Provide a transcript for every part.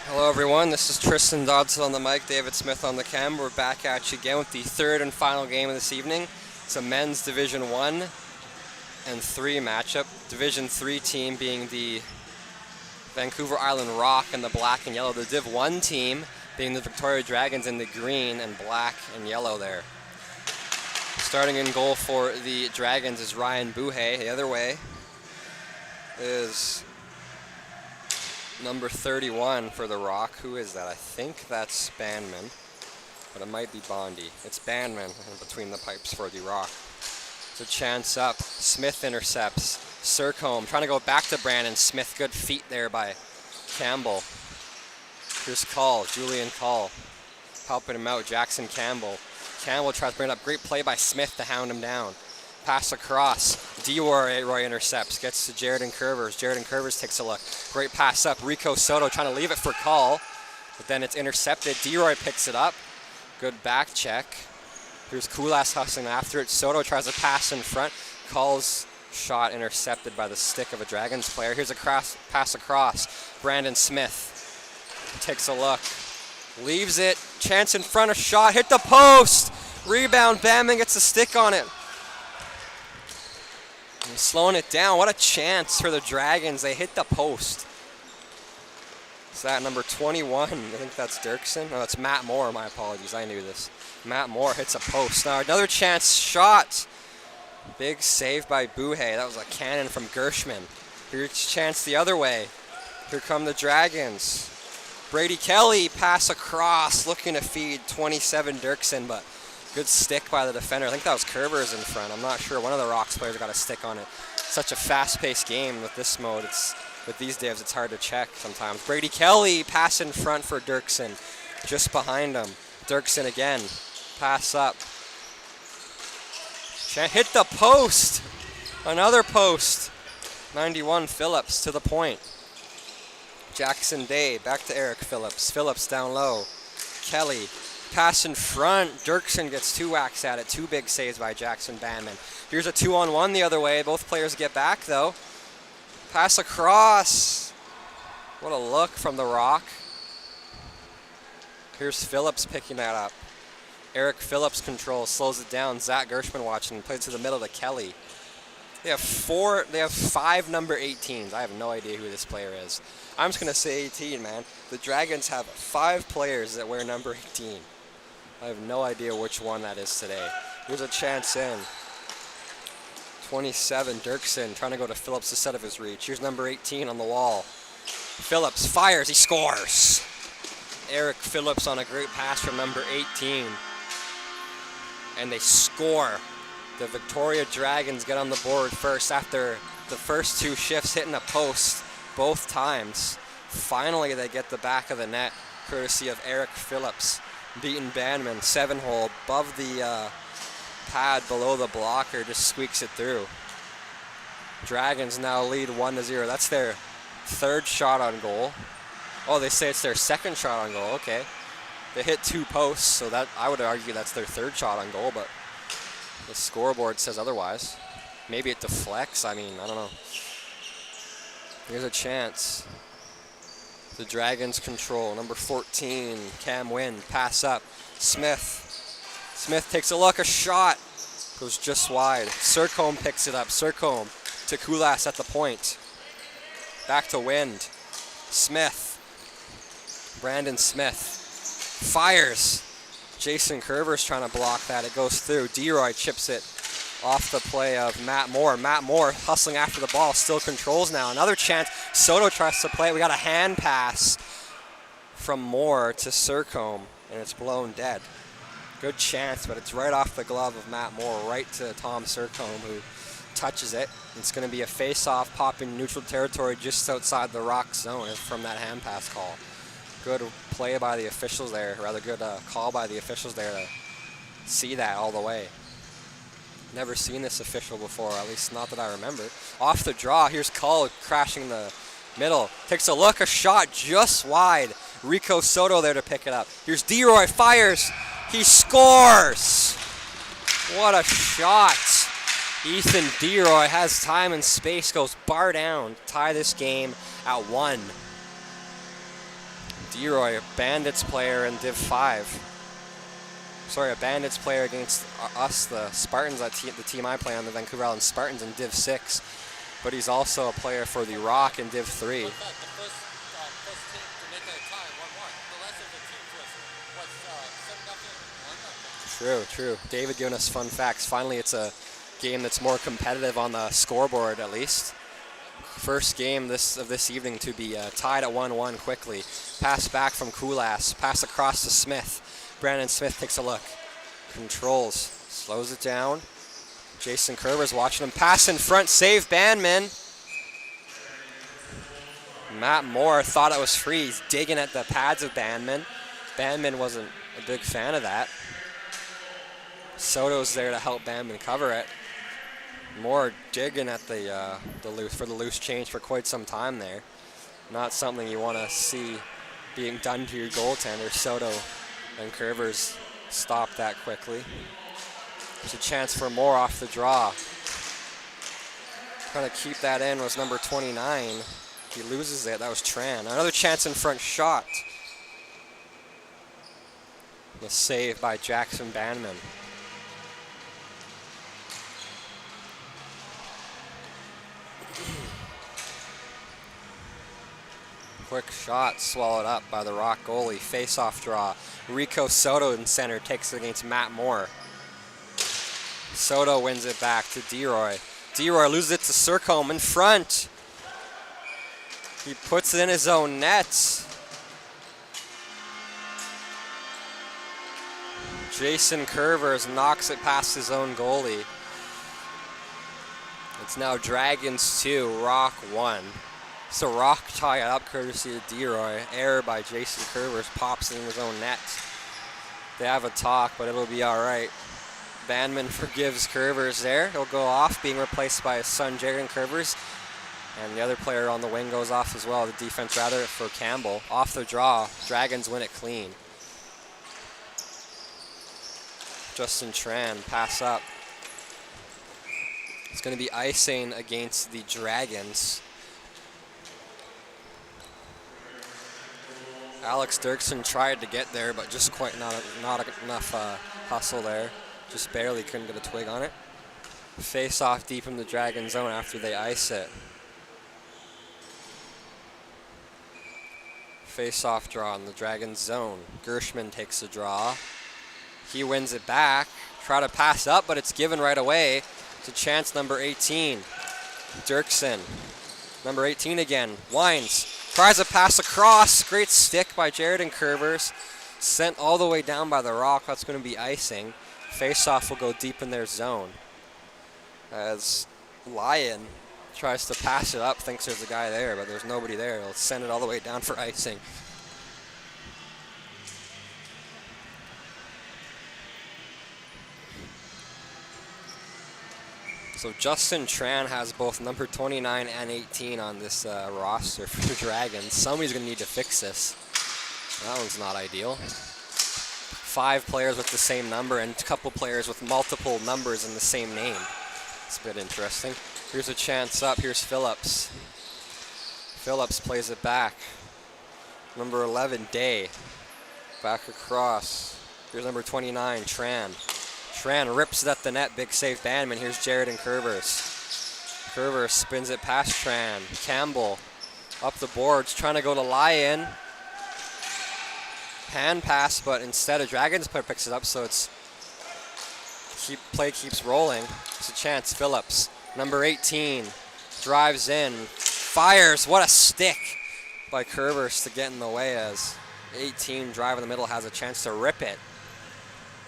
Hello everyone, this is Tristan Dodson on the mic, David Smith on the cam. We're back at you again with the third and final game of this evening. It's a men's Division 1 and 3 matchup. Division 3 team being the Vancouver Island Rock in the black and yellow. The Div 1 team being the Victoria Dragons in the green and black and yellow there. Starting in goal for the Dragons is Ryan Buhay. The other way is number 31 for the Rock. Who is that? I think that's Bandman, but it might be Bondi. It's Bandman in between the pipes for the Rock. It's a chance up. Smith intercepts. Sercombe trying to go back to Brandon Smith. Good feet there by Campbell. Here's Call, Julian Call, helping him out. Jackson Campbell. Campbell tries to bring it up. Great play by Smith to hound him down. Pass across. Roy intercepts. Gets to Jaredon Curvers. Jaredon Curvers takes a look. Great pass up. Rico Soto trying to leave it for Call, but then it's intercepted. Roy picks it up. Good back check. Here's Kulas hustling after it. Soto tries to pass in front. Call's shot intercepted by the stick of a Dragons player. Here's a pass across. Brandon Smith takes a look. Leaves it. Chance in front. A shot. Hit the post. Rebound. Bandman gets a stick on it. And slowing it down. What a chance for the Dragons. They hit the post. Is that number 21? I think that's Dirksen. No, it's Matt Moore. My apologies. I knew this. Matt Moore hits a post. Now another chance shot. Big save by Buhay. That was a cannon from Gershman. Here's a chance the other way. Here come the Dragons. Brady Kelly pass across. Looking to feed 27 Dirksen, but good stick by the defender. I think that was Curvers in front. I'm not sure. One of the Rocks players got a stick on it. Such a fast-paced game with this mode. With these divs, it's hard to check sometimes. Brady Kelly pass in front for Dirksen. Just behind him. Dirksen again. Pass up. Hit the post. Another post. 91 Phillips to the point. Jackson Day back to Eric Phillips. Phillips down low. Kelly. Pass in front. Dirksen gets two whacks at it. Two big saves by Jackson Bandman. Here's a 2-on-1 the other way. Both players get back though. Pass across. What a look from the Rock. Here's Phillips picking that up. Eric Phillips controls, slows it down. Zach Gershman watching, plays to the middle to Kelly. They have 5 number 18s. I have no idea who this player is. I'm just gonna say 18, man. The Dragons have 5 players that wear number 18. I have no idea which one that is today. Here's a chance in. 27, Dirksen trying to go to Phillips instead of his reach. Here's number 18 on the wall. Phillips fires, he scores. Eric Phillips on a great pass from number 18. And they score. The Victoria Dragons get on the board first after the first 2 shifts hitting a post both times. Finally, they get the back of the net, courtesy of Eric Phillips. Beaten Bandman, 7-hole above the pad below the blocker, just squeaks it through. Dragons now lead 1-0. That's their 3rd shot on goal. Oh, they say it's their 2nd shot on goal. Okay. They hit 2 posts, so that I would argue that's their 3rd shot on goal, but the scoreboard says otherwise. Maybe it deflects. I mean, I don't know. Here's a chance. The Dragons control. Number 14, Cam Wynn. Pass up. Smith. Smith takes a look. A shot. Goes just wide. Sercombe picks it up. Sercombe to Kulas at the point. Back to Wind. Smith. Brandon Smith. Fires. Jason Curvers trying to block that. It goes through. Roy chips it off the play of Matt Moore. Matt Moore hustling after the ball. Still controls now. Another chance. Soto tries to play it. We got a hand pass from Moore to Sercombe, and it's blown dead. Good chance, but it's right off the glove of Matt Moore, right to Tom Sercombe, who touches it. It's going to be a face-off, popping neutral territory just outside the Rock zone from that hand pass call. Good play by the officials there, rather good call by the officials there to see that all the way. Never seen this official before, at least not that I remember. Off the draw, here's Cull crashing the middle. Takes a look, a shot just wide. Rico Soto there to pick it up. Here's Roy, fires. He scores! What a shot. Ethan Roy has time and space, goes bar down, tie this game at 1. DeRoy, Bandits player in Div 5. Sorry, a Bandits player against us, the Spartans, the team I play on, the Vancouver Island Spartans in Div 6. But he's also a player for the Rock in Div 3. True. David giving us fun facts. Finally, it's a game that's more competitive on the scoreboard, at least. First game of this evening to be tied at 1-1 quickly. Pass back from Kulas. Pass across to Smith. Brandon Smith takes a look. Controls. Slows it down. Jason Kerber's watching him. Pass in front. Save Bandman. Matt Moore thought it was free. He's digging at the pads of Bandman. Bandman wasn't a big fan of that. Soto's there to help Bandman cover it. Moore digging at the loose change for quite some time there. Not something you want to see being done to your goaltender. Soto and Curvers stopped that quickly. There's a chance for Moore off the draw. Trying to keep that in was number 29. He loses it. That was Tran. Another chance in front shot. The save by Jackson Bandman. Quick shot swallowed up by the Rock goalie. Face-off draw. Rico Soto in center takes it against Matt Moore. Soto wins it back to DeRoy. DeRoy loses it to Sercombe in front. He puts it in his own net. Jason Curvers knocks it past his own goalie. It's now Dragons 2, Rock 1. So Rock tie it up courtesy of DeRoy. Error by Jason Curvers, pops it in his own net. They have a talk, but it'll be all right. Bandman forgives Curvers there. He'll go off, being replaced by his son, Jaron Curvers. And the other player on the wing goes off as well, the defense rather, for Campbell. Off the draw, Dragons win it clean. Justin Tran, pass up. It's going to be icing against the Dragons. Alex Dirksen tried to get there, but just quite not enough hustle there. Just barely couldn't get a twig on it. Face off deep in the Dragon zone after they ice it. Face off draw in the Dragon zone. Gershman takes the draw. He wins it back. Try to pass up, but it's given right away to chance number 18. Dirksen. Number 18 again. Winds. Tries a pass across. Great stick by Jared and Curvers. Sent all the way down by the Rock. That's going to be icing. Face-off will go deep in their zone. As Lyon tries to pass it up, thinks there's a guy there, but there's nobody there. He'll send it all the way down for icing. So Justin Tran has both number 29 and 18 on this roster for the Dragons. Somebody's going to need to fix this. That one's not ideal. 5 players with the same number and a couple players with multiple numbers in the same name. It's a bit interesting. Here's a chance up. Here's Phillips. Phillips plays it back. Number 11, Day. Back across. Here's number 29, Tran. Tran rips it at the net. Big save, Bandman. Here's Jared and Curvers. Curvers spins it past Tran. Campbell up the boards, trying to go to Lyon. Hand pass, but instead a Dragons player picks it up, so it's play keeps rolling. It's a chance. Phillips, number 18, drives in, fires. What a stick by Curvers to get in the way as 18 drive in the middle has a chance to rip it.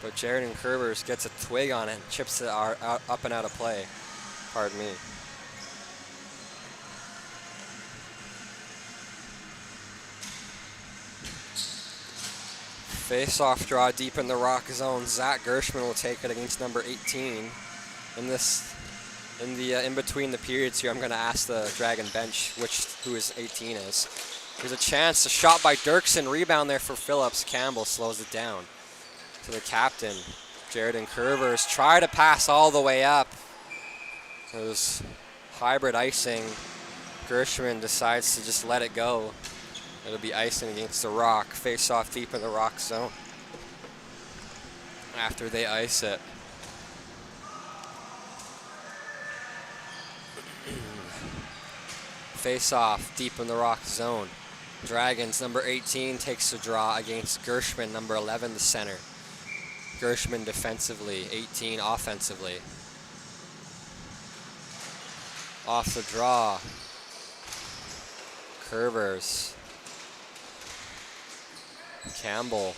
But Jared and Curvers gets a twig on it and chips it up and out of play. Pardon me. Face-off draw deep in the Rock zone. Zach Gershman will take it against number 18. In between the periods here, I'm going to ask the Dragon bench who his 18 is. There's a chance. A shot by Dirksen. Rebound there for Phillips. Campbell slows it down. To the captain, Jared and Curvers try to pass all the way up. It was hybrid icing. Gershman decides to just let it go It'll be icing against the rock. Face off deep in the rock zone after they ice it. Face off deep in the rock zone. Dragons, number 18, takes the draw against Gershman, number 11, the center. Gershman defensively, 18 offensively. Off the draw. Curvers. Campbell,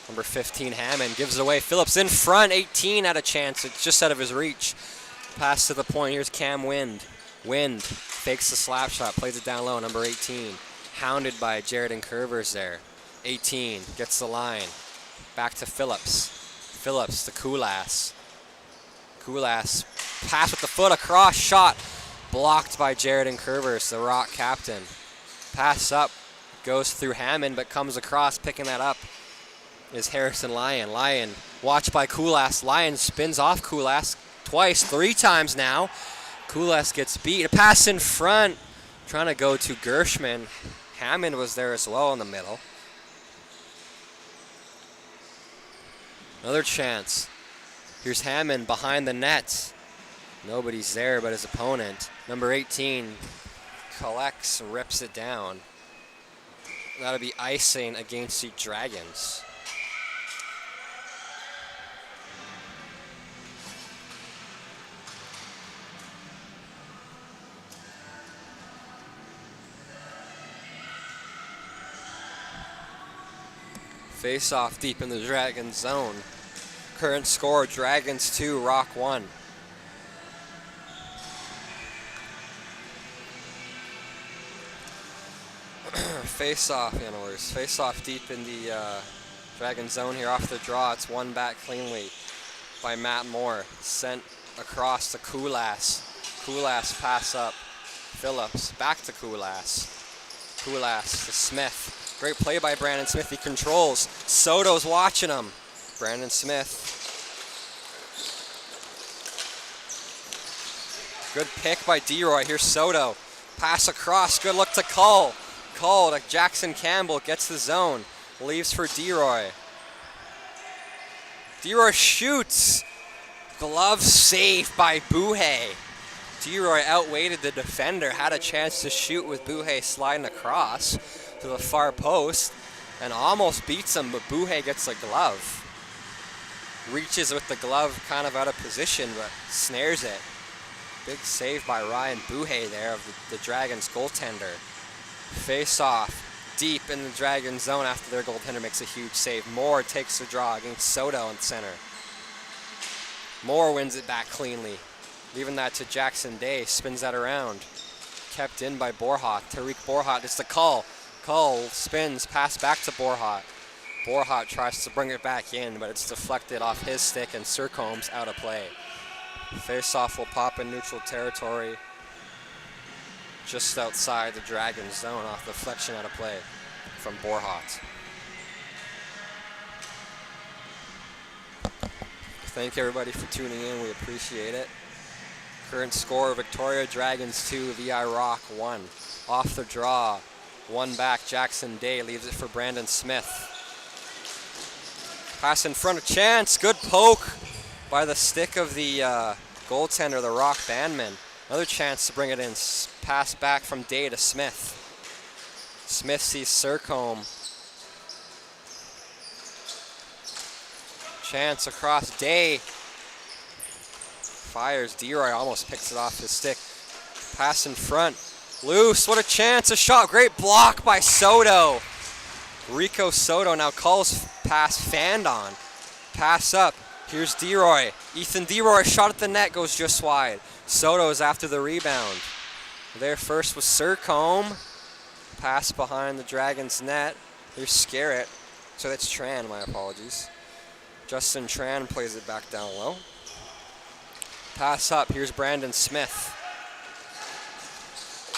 number 15, Hammond, gives it away. Phillips in front, 18 had a chance. It's just out of his reach. Pass to the point. Here's Cam Wind. Wind fakes the slap shot, plays it down low, number 18. Hounded by Jared and Curvers there. 18 gets the line. Back to Phillips. Phillips to Kulas. Kulas, pass with the foot across, shot. Blocked by Jared and Curvers, the Rock captain. Pass up, goes through Hammond, but comes across. Picking that up is Harrison Lyon. Lyon watched by Kulas. Lyon spins off Kulas twice, 3 times now. Kulas gets beat. A pass in front, trying to go to Gershman. Hammond was there as well in the middle. Another chance. Here's Hammond behind the net. Nobody's there but his opponent. Number 18 collects, rips it down. That'll be icing against the Dragons. Face off deep in the Dragons zone. Current score, Dragons 2, Rock 1. Face off, face off deep in the Dragon zone here off the draw. It's won back cleanly by Matt Moore. Sent across to Kulas. Kulas pass up. Phillips back to Kulas. Kulas to Smith. Great play by Brandon Smith. He controls. Soto's watching him. Brandon Smith. Good pick by DeRoy. Here's Soto. Pass across. Good look to Cull. Cull to Jackson Campbell. Gets the zone. Leaves for DeRoy. DeRoy shoots. Glove saved by Buhay. DeRoy outweighted the defender. Had a chance to shoot with Buhay sliding across to the far post and almost beats him, but Buhay gets a glove. Reaches with the glove kind of out of position, but snares it. Big save by Ryan Buhay there of the Dragons goaltender. Face off deep in the Dragon zone after their goaltender makes a huge save. Moore takes the draw against Soto in center. Moore wins it back cleanly, leaving that to Jackson Day. Spins that around. Kept in by Borhat. Tariq Borhat, it's the Cull. Cull spins, pass back to Borhat. Borhat tries to bring it back in, but it's deflected off his stick and Surcomb's out of play. Face-off will pop in neutral territory just outside the Dragon zone off deflection out of play from Borhat. Thank everybody for tuning in. We appreciate it. Current score, Victoria Dragons 2, VI Rock 1. Off the draw. One back, Jackson Day leaves it for Brandon Smith. Pass in front of chance. Good poke by the stick of the goaltender, the Rock bandman. Another chance to bring it in. Pass back from Day to Smith. Smith sees Surcombe. Chance across Day. Fires. DeRoy almost picks it off his stick. Pass in front. Loose, what a chance, a shot, great block by Soto. Rico Soto now calls pass fanned on. Pass up, here's DeRoy. Ethan DeRoy, shot at the net, goes just wide. Soto is after the rebound. There first was Surcombe. Pass behind the Dragons net. Here's Scarrett, so that's Tran, my apologies. Justin Tran plays it back down low. Pass up, here's Brandon Smith.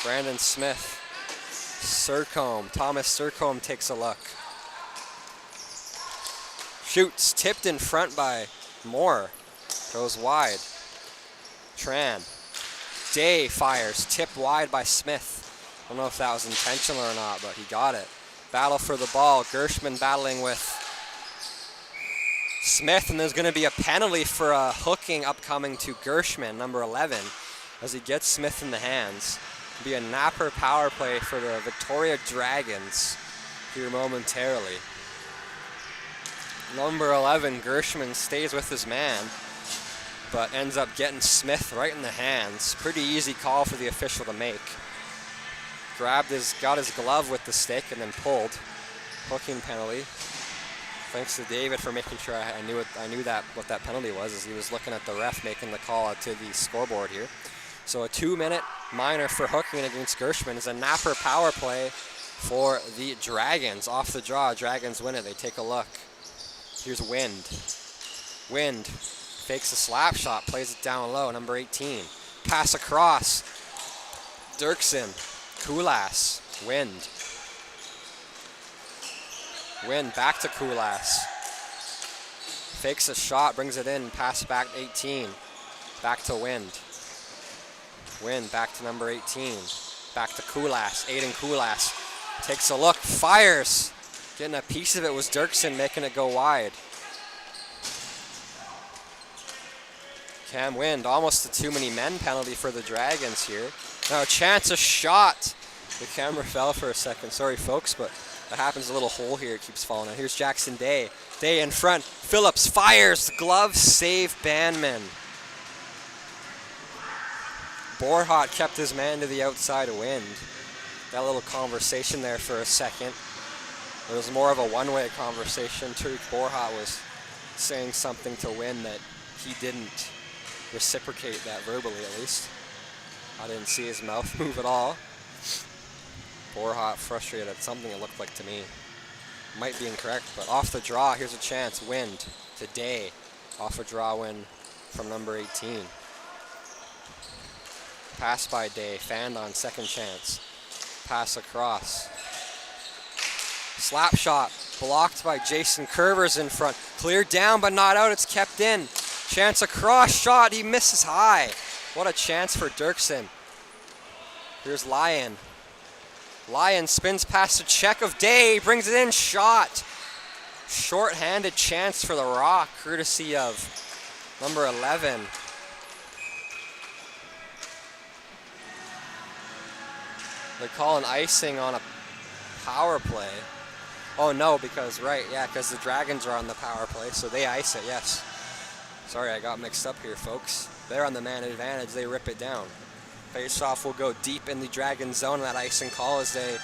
Brandon Smith, Surcombe, Thomas Surcombe takes a look. Shoots, tipped in front by Moore, goes wide. Tran, Day fires, tipped wide by Smith. I don't know if that was intentional or not, but he got it. Battle for the ball. Gershman battling with Smith, and there's going to be a penalty for a hooking upcoming to Gershman, number 11, as he gets Smith in the hands. It'll be a napper power play for the Victoria Dragons here momentarily. Number 11, Gershman, stays with his man, but ends up getting Smith right in the hands. Pretty easy call for the official to make. Got his glove with the stick and then pulled. Hooking penalty. Thanks to David for making sure I knew what that penalty was, as he was looking at the ref making the call to the scoreboard here. So a 2-minute minor for hooking against Gershman is a napper power play for the Dragons. Off the draw, Dragons win it. They take a look. Here's Wind. Wind fakes a slap shot, plays it down low, number 18. Pass across. Dirksen. Kulas. Wind. Wind back to Kulas. Fakes a shot, brings it in, pass back 18. Back to Wind. Wind back to number 18. Back to Kulas. Aiden Kulas takes a look, fires. Getting a piece of it was Dirksen, making it go wide. Cam Wind, almost a too many men penalty for the Dragons here. Now a chance, a shot. The camera fell for a second. Sorry, folks, but that happens. A little hole here. It keeps falling out. Here's Jackson Day. Day in front. Phillips fires. Glove save Banman. Borhat kept his man to the outside. Wind. That little conversation there for a second. It was more of a one-way conversation. Tariq Borhat was saying something to Wind that he didn't reciprocate that verbally, at least. I didn't see his mouth move at all. Borhat frustrated at something it looked like to me. Might be incorrect, but off the draw, here's a chance. Wind to Day. Off a draw win from number 18. Pass by Day, fanned on second chance. Pass across. Slap shot, blocked by Jason Curvers in front. Cleared down, but not out, it's kept in. Chance across, shot, he misses high. What a chance for Dirksen. Here's Lyon. Lyon spins past a check of Day, brings it in, shot. Short-handed chance for the Rock, courtesy of number 11. They're calling icing on a power play. Oh no, because because the Dragons are on the power play, so they ice it, yes. Sorry, I got mixed up here, folks. They're on the man advantage, they rip it down. Face-off will go deep in the Dragon zone, that icing call, as they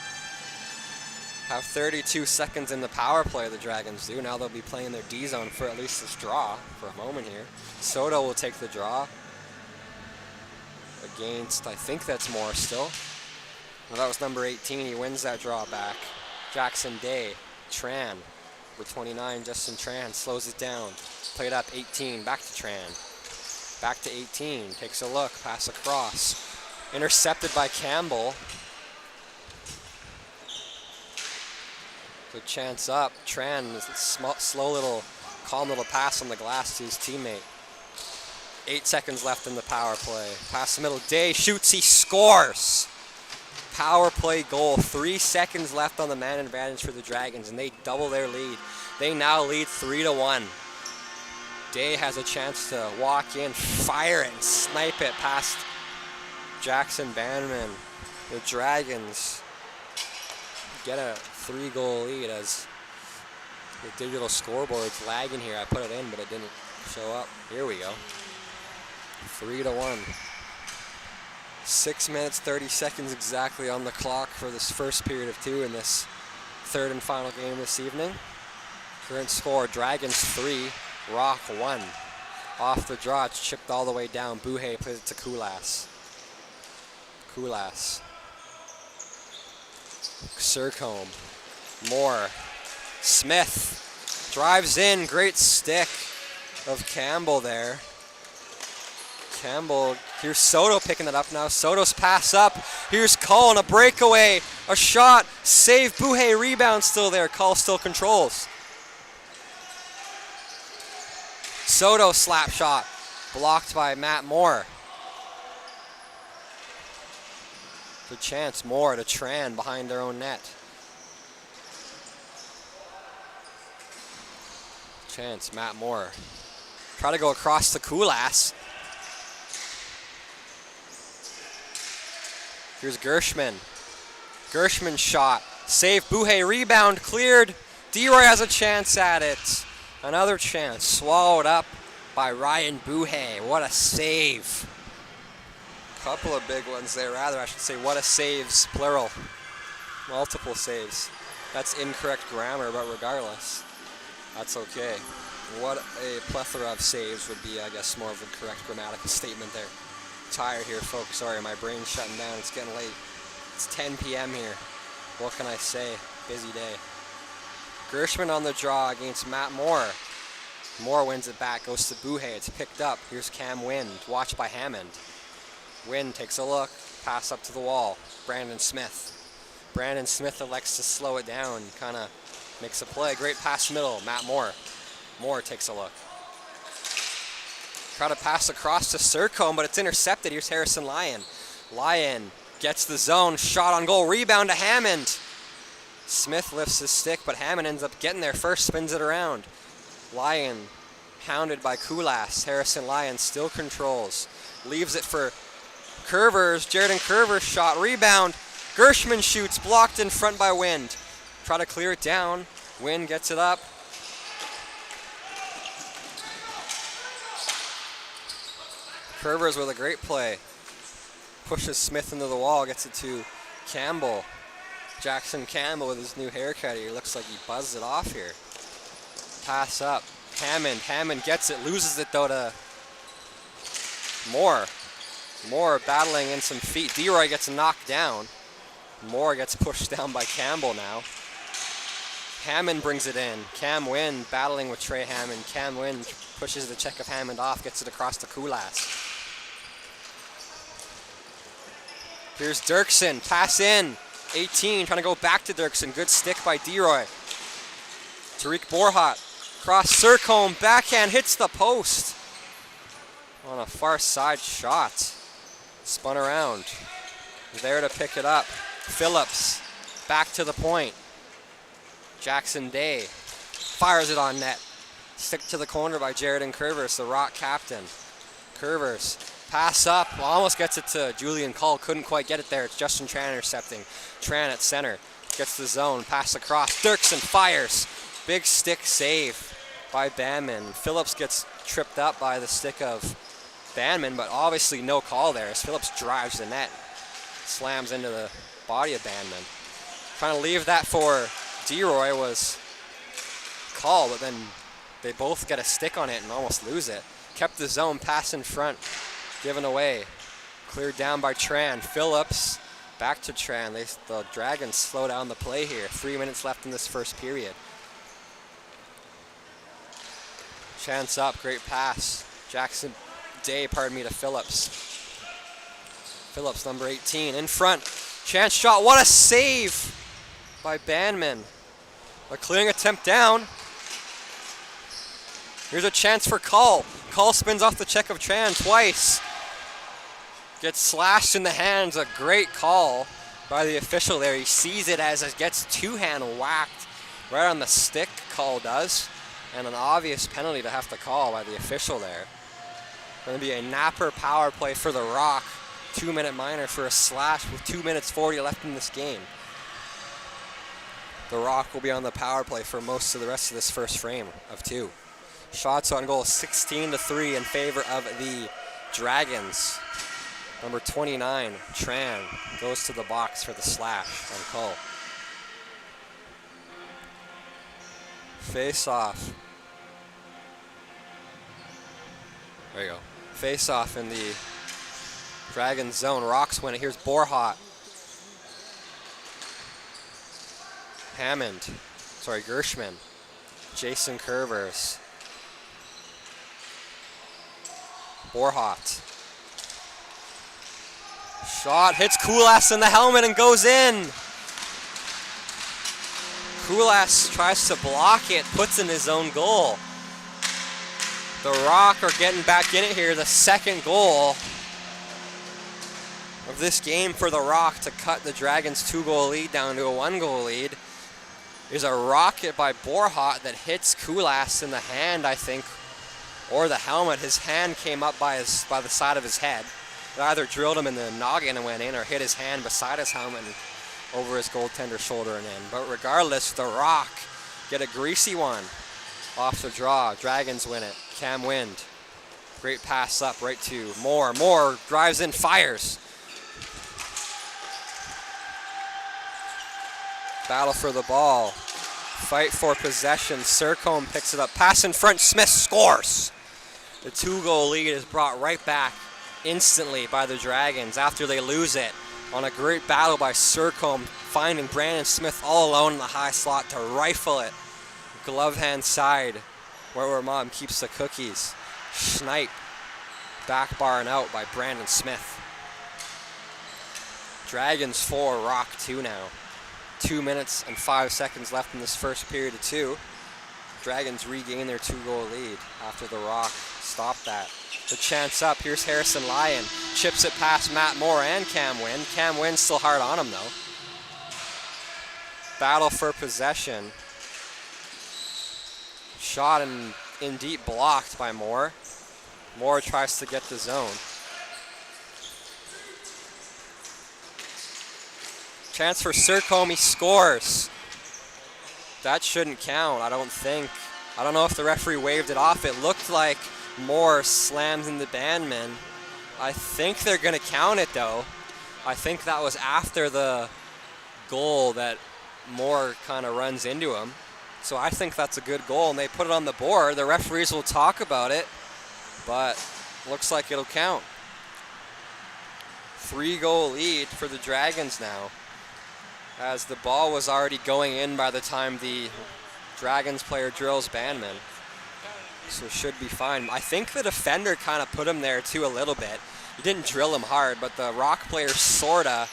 have 32 seconds in the power play, the Dragons do. Now they'll be playing their D zone for at least this draw for a moment here. Soto will take the draw against, I think that's Moore still. Well, that was number 18, he wins that draw back. Jackson Day, Tran, number 29, Justin Tran, slows it down. Played up 18, back to Tran. Back to 18, takes a look, pass across. Intercepted by Campbell. Good chance up. Tran, slow little, calm little pass on the glass to his teammate. 8 seconds left in the power play. Pass the middle, Day shoots, he scores! Power play goal, 3 seconds left on the man advantage for the Dragons, and they double their lead. They now lead 3-1. Day has a chance to walk in, fire it, and snipe it past Jackson Banman. The Dragons get a 3-goal lead as the digital scoreboard's lagging here. I put it in, but it didn't show up. Here we go. 3-1. 6 minutes, 30 seconds exactly on the clock for this first period of 2 in this third and final game this evening. Current score, Dragons 3, Rock 1. Off the draw, it's chipped all the way down. Buhay plays it to Kulas. Kulas. Sercombe. Moore. Smith. Drives in, great stick of Campbell there. Campbell, here's Soto picking it up now. Soto's pass up. Here's Cullen, a breakaway, a shot, save, Buhay, rebound still there. Cull still controls. Soto slap shot, blocked by Matt Moore. Good chance, Moore to Tran behind their own net. Chance, Matt Moore. Try to go across to Kulas. Here's Gershman. Gershman shot. Save. Buhay rebound. Cleared. D-Roy has a chance at it. Another chance. Swallowed up by Ryan Buhay. What a save. Couple of big ones there, rather. I should say what a saves, plural. Multiple saves. That's incorrect grammar, but regardless, that's okay. What a plethora of saves would be, I guess, more of a correct grammatical statement there. Tired here, folks. Sorry, my brain's shutting down. It's getting late. It's 10 p.m. here. What can I say? Busy day. Gershman on the draw against Matt Moore. Moore wins it back, goes to Buhay. It's picked up. Here's Cam Wind, watched by Hammond. Wind takes a look, pass up to the wall. Brandon Smith. Brandon Smith elects to slow it down, kind of makes a play. Great pass middle, Matt Moore. Moore takes a look. Try to pass across to Sercombe, but it's intercepted. Here's Harrison Lyon. Lyon gets the zone, shot on goal, rebound to Hammond. Smith lifts his stick, but Hammond ends up getting there first, spins it around. Lyon hounded by Kulas. Harrison Lyon still controls. Leaves it for Curvers. Jaredon Curvers shot, rebound. Gershman shoots, blocked in front by Wind. Try to clear it down. Wind gets it up. Curvers with a great play. Pushes Smith into the wall, gets it to Campbell. Jackson Campbell with his new haircut here. Looks like he buzzed it off here. Pass up. Hammond. Hammond gets it, loses it though to Moore. Moore battling in some feet. D-Roy gets knocked down. Moore gets pushed down by Campbell now. Hammond brings it in. Cam Wind battling with Trey Hammond. Cam Wind pushes the check of Hammond off, gets it across to Kulas. Here's Dirksen, pass in. 18, trying to go back to Dirksen. Good stick by D-Roy. Tariq Borhat, cross Sercombe, backhand, hits the post. On a far side shot. Spun around. There to pick it up. Phillips, back to the point. Jackson Day fires it on net. Stick to the corner by Jaredon Curvers, the Rock captain. Curvers, pass up, almost gets it to Julian Cull, couldn't quite get it there. It's Justin Tran intercepting. Tran at center, gets the zone, pass across. Dirksen fires, big stick save by Banman. Phillips gets tripped up by the stick of Banman, but obviously no call there as Phillips drives the net, slams into the body of Banman. Trying to leave that for D-Roy was call, but then they both get a stick on it and almost lose it. Kept the zone, pass in front, given away. Cleared down by Tran. Phillips, back to Tran. The Dragons slow down the play here. 3 minutes left in this first period. Chance up, great pass. Jackson Day, pardon me, to Phillips. Phillips, number 18, in front. Chance shot, what a save by Banman. A clearing attempt down. Here's a chance for Cull. Cull spins off the check of Tran twice. Gets slashed in the hands, a great call by the official there. He sees it as it gets two-hand whacked right on the stick, Cull does. And an obvious penalty to have to call by the official there. Going to be a napper power play for the Rock. 2-minute minor for a slash with 2 minutes 40 left in this game. The Rock will be on the power play for most of the rest of this first frame of two. Shots on goal 16-3 in favor of the Dragons. Number 29, Tran, goes to the box for the slash on Cull. Face off. There you go. Face off in the Dragons zone. Rocks win it. Here's Borhat. Gershman. Jason Curvers. Borhat. Shot hits Kulas in the helmet and goes in. Kulas tries to block it, puts in his own goal. The Rock are getting back in it here. The second goal of this game for the Rock to cut the Dragons' 2-goal lead down to a 1-goal lead. is a rocket by Borhat that hits Kulas in the hand, I think, or the helmet. His hand came up by the side of his head. It either drilled him in the noggin and went in, or hit his hand beside his helmet and over his goaltender's shoulder and in. But regardless, the Rock get a greasy one off the draw. Dragons win it. Cam Wind. Great pass up right to Moore. Moore drives in, fires. Battle for the ball. Fight for possession. Sercombe picks it up. Pass in front. Smith scores. The 2-goal lead is brought right back instantly by the Dragons after they lose it on a great battle by Sercombe, finding Brandon Smith all alone in the high slot to rifle it. Glove hand side where Mom keeps the cookies. Snipe. Back bar and out by Brandon Smith. Dragons 4, Rock 2 now. 2 minutes and 5 seconds left in this first period of 2. Dragons regain their 2-goal lead after the Rock stopped that. The chance up. Here's Harrison Lyon. Chips it past Matt Moore and Cam Wynn. Cam Wynn's still hard on him, though. Battle for possession. Shot in deep, blocked by Moore. Moore tries to get the zone. Chance for Sercombe. He scores. That shouldn't count, I don't think. I don't know if the referee waved it off. It looked like Moore slammed in the bandman. I think they're going to count it, though. I think that was after the goal that Moore kind of runs into him. So I think that's a good goal, and they put it on the board. The referees will talk about it, but looks like it'll count. 3-goal lead for the Dragons now, as the ball was already going in by the time the Dragons player drills bandman. So should be fine. I think the defender kind of put him there too a little bit. He didn't drill him hard, but the Rock player sorta,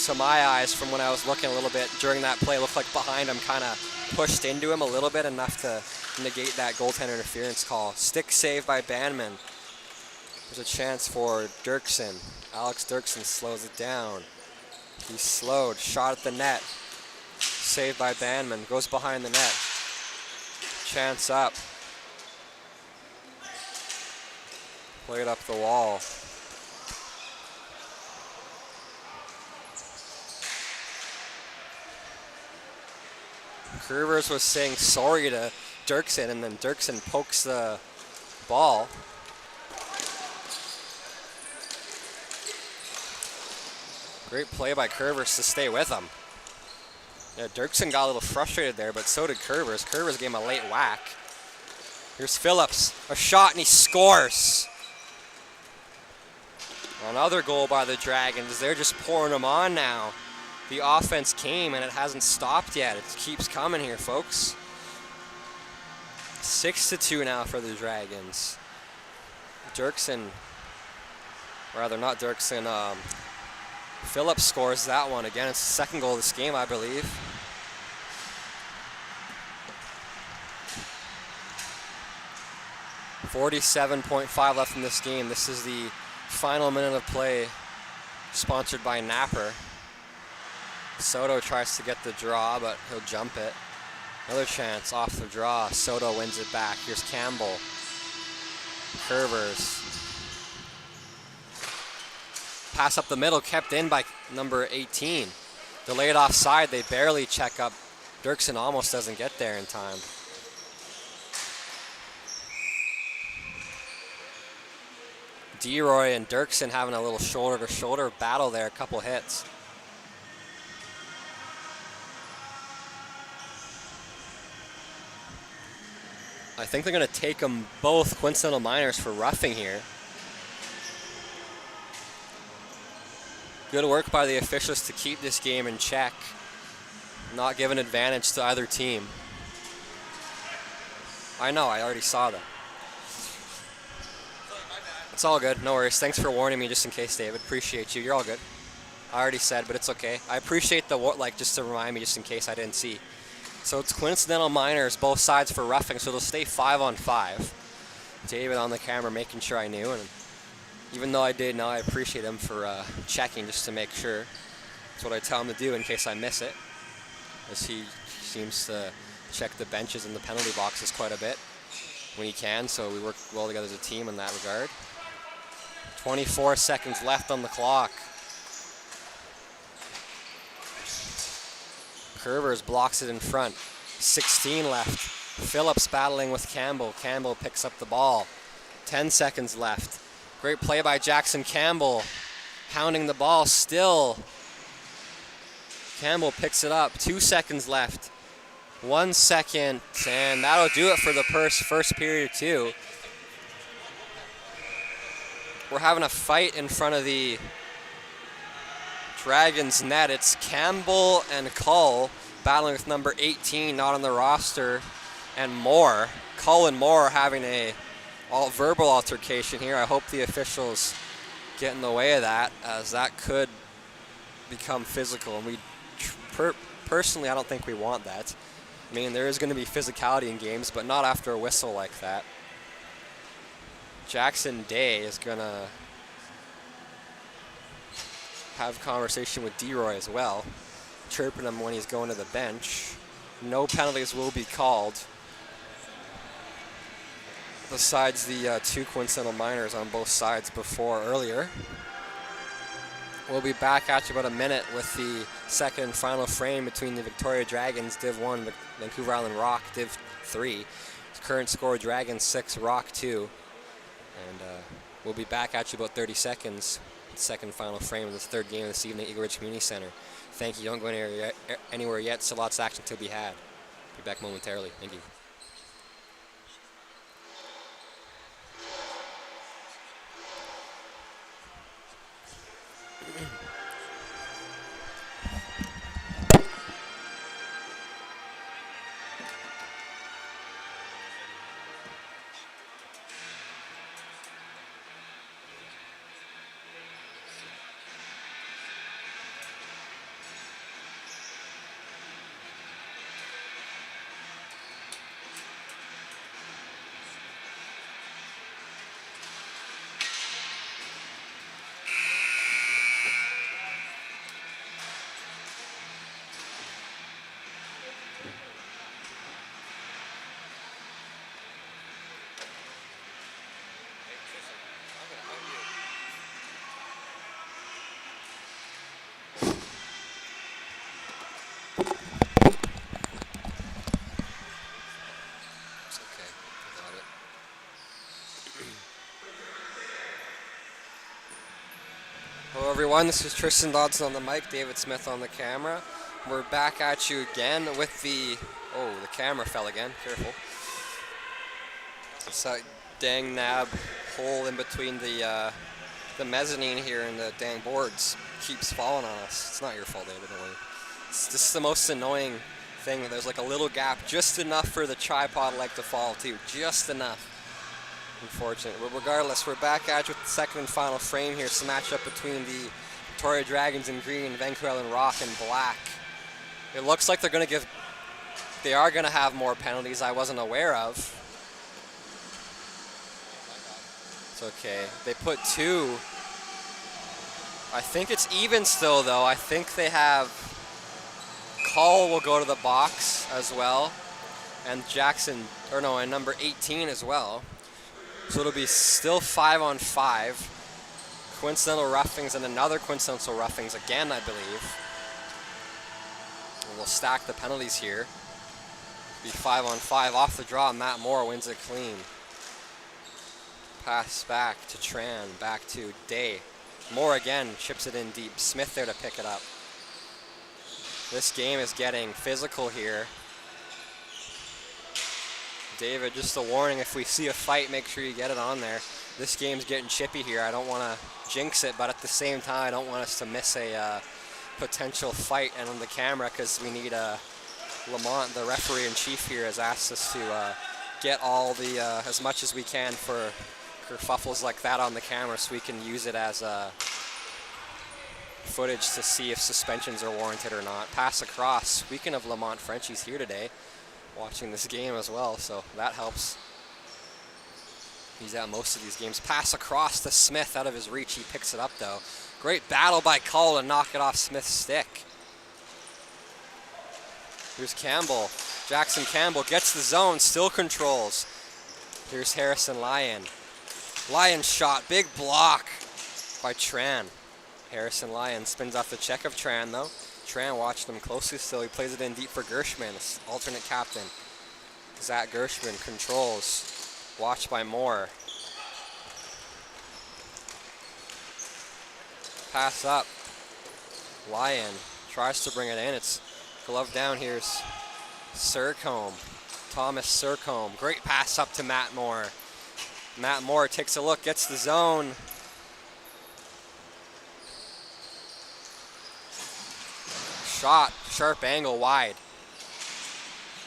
to my eyes from when I was looking a little bit during that play, looked like behind him kind of pushed into him a little bit, enough to negate that goaltender interference call. Stick save by Bandman. There's a chance for Dirksen. Alex Dirksen slows it down. He's slowed. Shot at the net. Saved by Bandman. Goes behind the net. Chance up. Played up the wall. Curvers was saying sorry to Dirksen, and then Dirksen pokes the ball. Great play by Curvers to stay with him. Yeah, Dirksen got a little frustrated there, but so did Curvers. Curvers gave him a late whack. Here's Phillips. A shot, and he scores. Another goal by the Dragons. They're just pouring them on now. The offense came, and it hasn't stopped yet. It keeps coming here, folks. 6-2 now for the Dragons. Dirksen, rather not Dirksen, Phillips scores that one. Again, it's the second goal of this game, I believe. .45 left in this game. This is the final minute of play, sponsored by Napper. Soto tries to get the draw, but he'll jump it. Another chance off the draw. Soto wins it back. Here's Campbell. Curvers. Pass up the middle, kept in by number 18. Delayed offside, they barely check up. Dirksen almost doesn't get there in time. DeRoy and Dirksen having a little shoulder-to-shoulder battle there, a couple hits. I think they're going to take them both coincidental minors for roughing here. Good work by the officials to keep this game in check, not give an advantage to either team. I know, I already saw that. It's all good, no worries. Thanks for warning me just in case, David. Appreciate you. You're all good. I already said, but it's okay. I appreciate the just to remind me just in case I didn't see. So it's coincidental minors, both sides for roughing, so they'll stay 5-on-5. David on the camera making sure I knew, and even though I did know, I appreciate him for checking just to make sure. That's what I tell him to do in case I miss it, as he seems to check the benches and the penalty boxes quite a bit when he can, so we work well together as a team in that regard. 24 seconds left on the clock. Curvers blocks it in front. 16 left. Phillips battling with Campbell. Campbell picks up the ball. 10 seconds left. Great play by Jackson Campbell. Hounding the ball still. Campbell picks it up. 2 seconds left. 1 second, and that'll do it for the first period too. We're having a fight in front of the Dragons net. It's Campbell and Cull battling with number 18, not on the roster, and Moore. Cull and Moore having a verbal altercation here. I hope the officials get in the way of that, as that could become physical, and we personally, I don't think we want that. I mean, there is going to be physicality in games, but not after a whistle like that. Jackson Day is going to have conversation with D-Roy as well, chirping him when he's going to the bench. No penalties will be called, besides the 2 coincidental minors on both sides earlier. We'll be back at you about a minute with the second and final frame between the Victoria Dragons, Div 1, Vancouver Island Rock, Div 3. Current score, Dragons 6, Rock 2. And we'll be back at you about 30 seconds. Second and final frame of the third game of this evening at Eagle Ridge Community Center. Thank you. Don't go anywhere yet. Still lots of action to be had. Be back momentarily. Thank you. Hello everyone, this is Tristan Dodson on the mic, David Smith on the camera. We're back at you again with the camera fell again, careful. It's that dang nab hole in between the mezzanine here and the dang boards keeps falling on us. It's not your fault, David, don't worry. It's just the most annoying thing, that there's like a little gap, just enough for the tripod leg to fall too, just enough. Unfortunate, but regardless, we're back at you with the second and final frame here. It's a matchup between the Victoria Dragons in green, Vancouver Island Rock in black. It looks like they are going to have more penalties I wasn't aware of. It's okay. They put 2. I think it's even still though. I think they have Cull will go to the box as well, and and number 18 as well. So it'll be still 5-on-5. Coincidental roughings and another coincidental roughings again, I believe. And we'll stack the penalties here. Be 5-on-5 off the draw. Matt Moore wins it clean. Pass back to Tran, back to Day. Moore again chips it in deep. Smith there to pick it up. This game is getting physical here. David, just a warning, if we see a fight, make sure you get it on there. This game's getting chippy here. I don't want to jinx it, but at the same time, I don't want us to miss a potential fight and on the camera, because we need Lamont, the referee-in-chief here, has asked us to get all the as much as we can for kerfuffles like that on the camera, so we can use it as footage to see if suspensions are warranted or not. Pass across. Speaking of Lamont, Frenchie's here today, watching this game as well, so that helps. He's at most of these games. Pass across to Smith, out of his reach. He picks it up though. Great battle by Cull to knock it off Smith's stick. Here's Campbell. Jackson Campbell gets the zone, still controls. Here's Harrison Lyon. Lyon shot, big block by Tran. Harrison Lyon spins off the check of Tran though. Tran watched him closely still. He plays it in deep for Gershman, alternate captain. Zach Gershman controls. Watched by Moore. Pass up. Lyon tries to bring it in. It's glove down. Here's Sercombe. Thomas Sercombe. Great pass up to Matt Moore. Matt Moore takes a look, gets the zone. Shot, sharp angle, wide.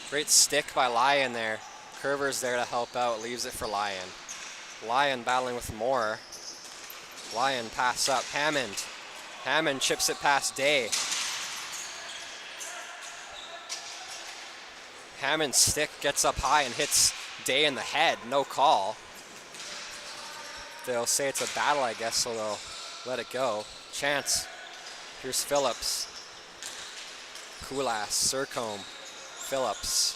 Great stick by Lyon there. Curver's there to help out, leaves it for Lyon. Lyon battling with Moore. Lyon pass up, Hammond. Hammond chips it past Day. Hammond's stick gets up high and hits Day in the head, no call. They'll say it's a battle, I guess, so they'll let it go. Chance. Here's Phillips. Kulas, Sercombe, Phillips.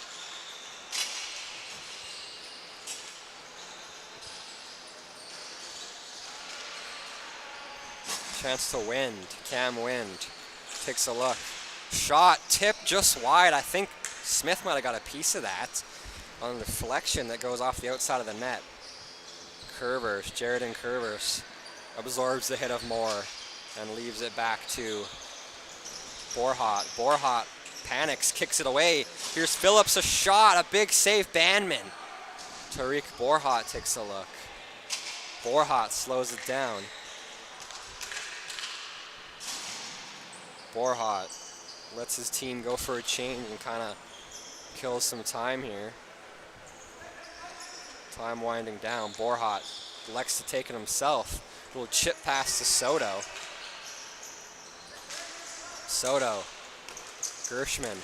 Chance to Wind. Cam Wind takes a look. Shot, tip just wide. I think Smith might have got a piece of that on the deflection that goes off the outside of the net. Curvers, Jaredon Curvers absorbs the hit of Moore and leaves it back to Borhat. Borhat panics, kicks it away. Here's Phillips, a shot, a big save, Bandman. Tariq Borhat takes a look. Borhat slows it down. Borhat lets his team go for a change and kind of kills some time here. Time winding down. Borhat elects to take it himself. Little chip pass to Soto. Soto. Gershman.